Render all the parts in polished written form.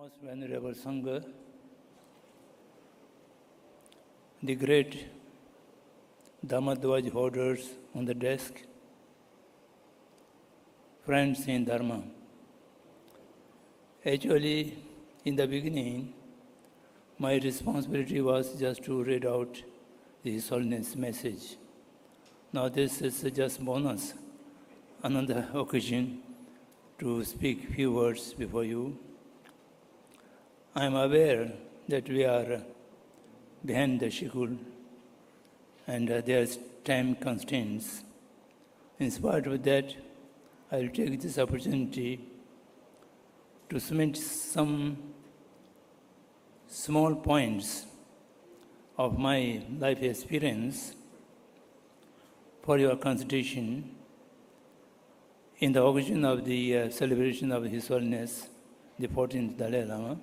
Most Venerable Sangha, the great Dhammadvaj holders on the desk, friends in Dharma. Actually, in the beginning, my responsibility was just to read out the His Holiness message. Now this is just bonus, another occasion to speak few words before you. I am aware that we are behind the schedule and there's time constraints. In spite of that, I will take this opportunity to submit some small points of my life experience for your consideration in the occasion of the celebration of His Holiness, the 14th Dalai Lama.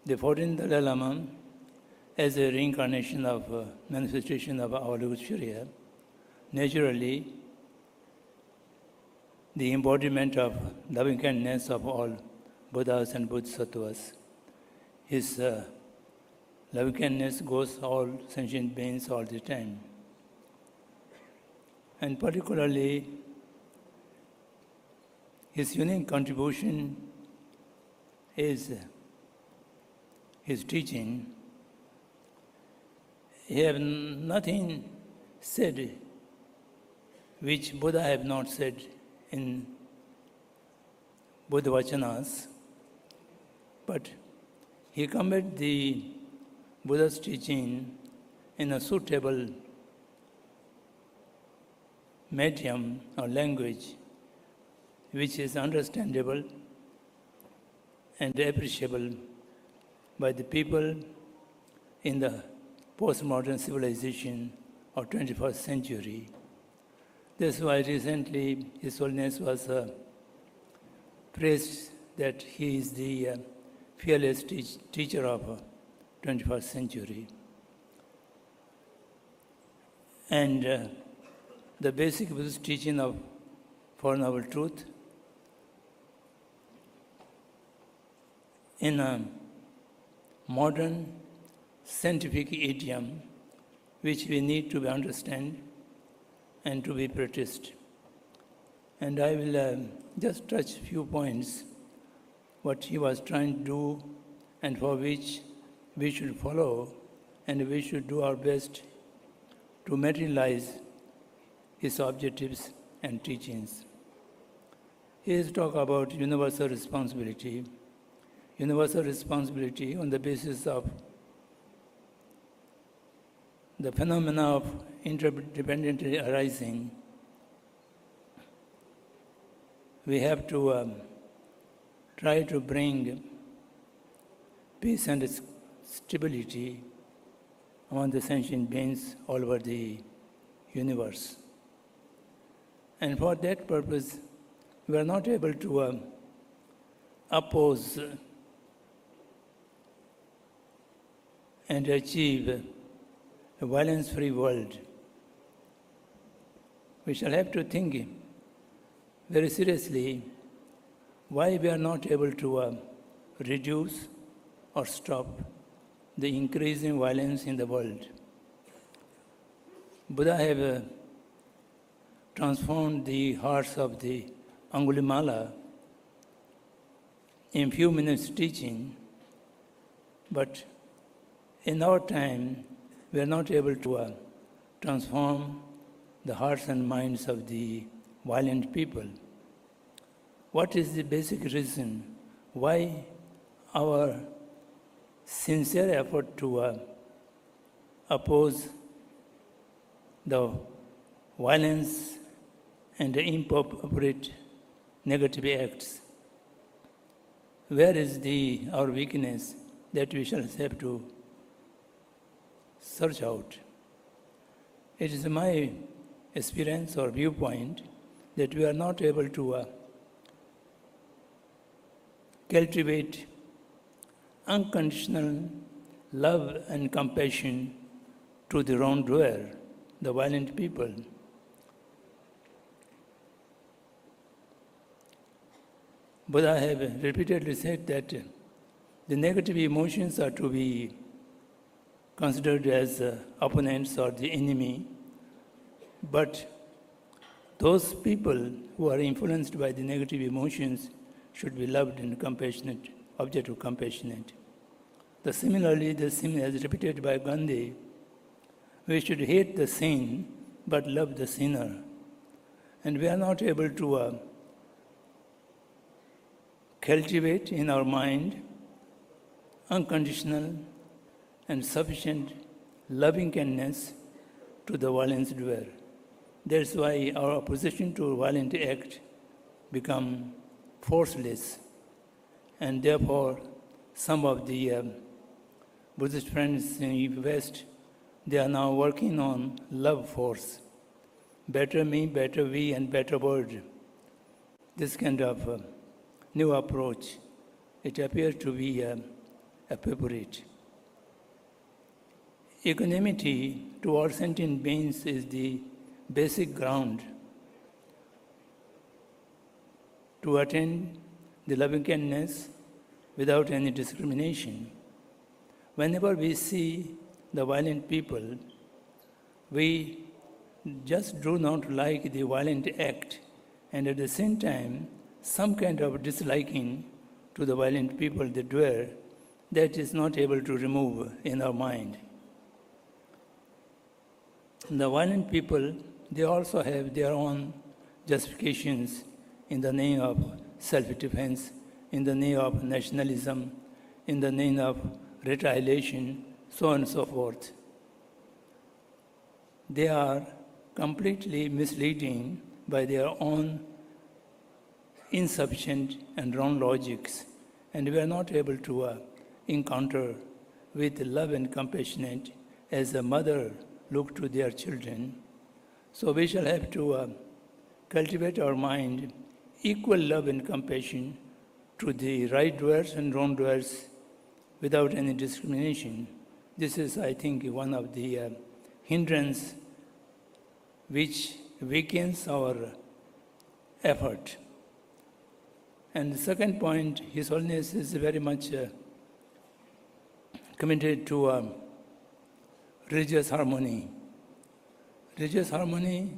The 14th Dalai Lama, as a reincarnation of manifestation of our Lord Surya, naturally the embodiment of loving kindness of all Buddhas and Bodhisattvas. His loving kindness goes all sentient beings all the time. And particularly, his unique contribution is his teaching. He have nothing said which Buddha have not said in Buddha Vachanas, but he conveyed the Buddha's teaching in a suitable medium or language which is understandable and appreciable by the people in the postmodern civilization of 21st century. That's why recently His Holiness was praised that he is the fearless teacher of 21st century. And the basic Buddhist teaching of Four Noble Truth in a modern scientific idiom which we need to understand and to be practiced. And I will just touch a few points what he was trying to do and for which we should follow and we should do our best to materialize his objectives and teachings. He is talk about universal responsibility on the basis of the phenomena of interdependently arising. We have to try to bring peace and stability among the sentient beings all over the universe. And for that purpose, we are not able to oppose and achieve a violence-free world. We shall have to think very seriously why we are not able to reduce or stop the increasing violence in the world. Buddha have transformed the hearts of the Angulimala in few minutes teaching, but in our time, we are not able to transform the hearts and minds of the violent people. What is the basic reason why our sincere effort to oppose the violence and the inappropriate negative acts? Where is our weakness that we shall have to search out? It is my experience or viewpoint that we are not able to cultivate unconditional love and compassion to the wrongdoer, the violent people. Buddha have repeatedly said that the negative emotions are to be considered as opponents or the enemy, but those people who are influenced by the negative emotions should be loved and compassionate, object of compassionate. Similarly, as repeated by Gandhi, we should hate the sin but love the sinner. And we are not able to cultivate in our mind unconditional and sufficient loving kindness to the violence doer. That's why our opposition to violent act become forceless. And therefore, some of the Buddhist friends in the West, they are now working on love force. Better me, better we, and better world. This kind of new approach, it appears to be appropriate. Equanimity to all sentient beings is the basic ground to attain the loving kindness without any discrimination. Whenever we see the violent people, we just do not like the violent act, and at the same time, some kind of disliking to the violent people, the doer, that is not able to remove in our mind. The violent people, they also have their own justifications in the name of self-defense, in the name of nationalism, in the name of retaliation, so on and so forth. They are completely misleading by their own insufficient and wrong logics, and we are not able to encounter with love and compassionate as a mother look to their children. So we shall have to cultivate our mind equal love and compassion to the right doers and wrong doers without any discrimination. This is, I think, one of the hindrance which weakens our effort. And the second point, His Holiness is very much committed to religious harmony. Religious harmony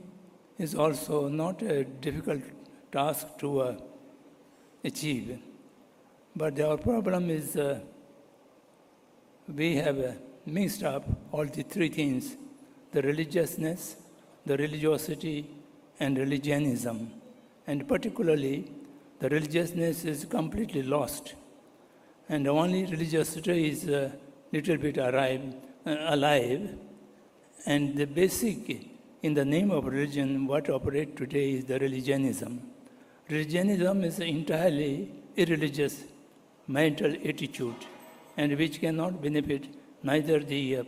is also not a difficult task to achieve. But our problem is we have mixed up all the three things, the religiousness, the religiosity, and religionism. And particularly, the religiousness is completely lost. And only religiosity is a little bit alive. And the basic, in the name of religion, what operates today is the religionism. Religionism is entirely irreligious mental attitude, and which cannot benefit neither the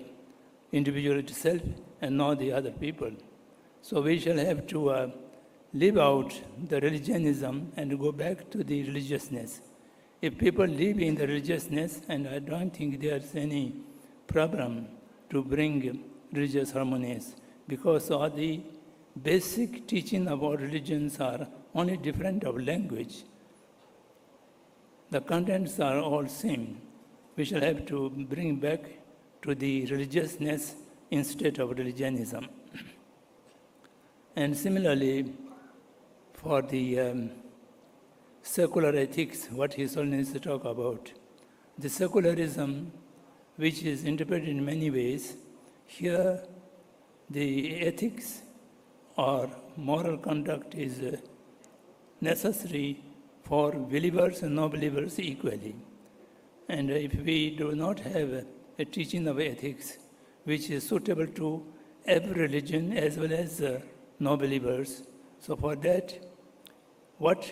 individual itself and nor the other people. So we shall have to live out the religionism and go back to the religiousness. If people live in the religiousness, and I don't think there's any problem to bring religious harmonies, because all the basic teaching about religions are only different of language. The contents are all same. We shall have to bring back to the religiousness instead of religionism. And similarly, for the secular ethics, what His Holiness talk about, the secularism, which is interpreted in many ways, here the ethics or moral conduct is necessary for believers and non-believers equally. And if we do not have a teaching of ethics which is suitable to every religion as well as non-believers, so for that, what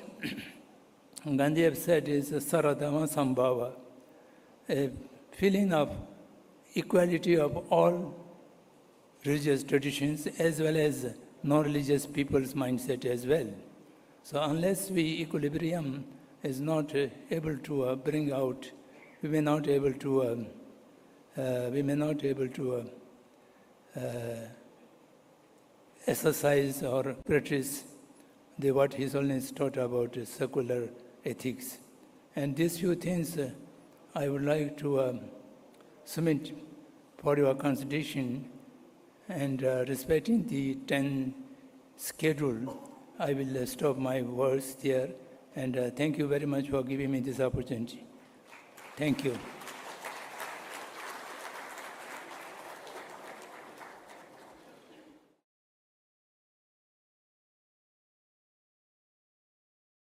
Gandhi have said is Saradama Sambhava, a feeling of equality of all religious traditions as well as non-religious people's mindset as well. So unless equilibrium is not able to bring out, we may not able to exercise or practice what His Holiness taught about secular ethics. And these few things I would like to submit for your consideration, and respecting the 10 schedule, I will stop my words there, and thank you very much for giving me this opportunity. Thank you.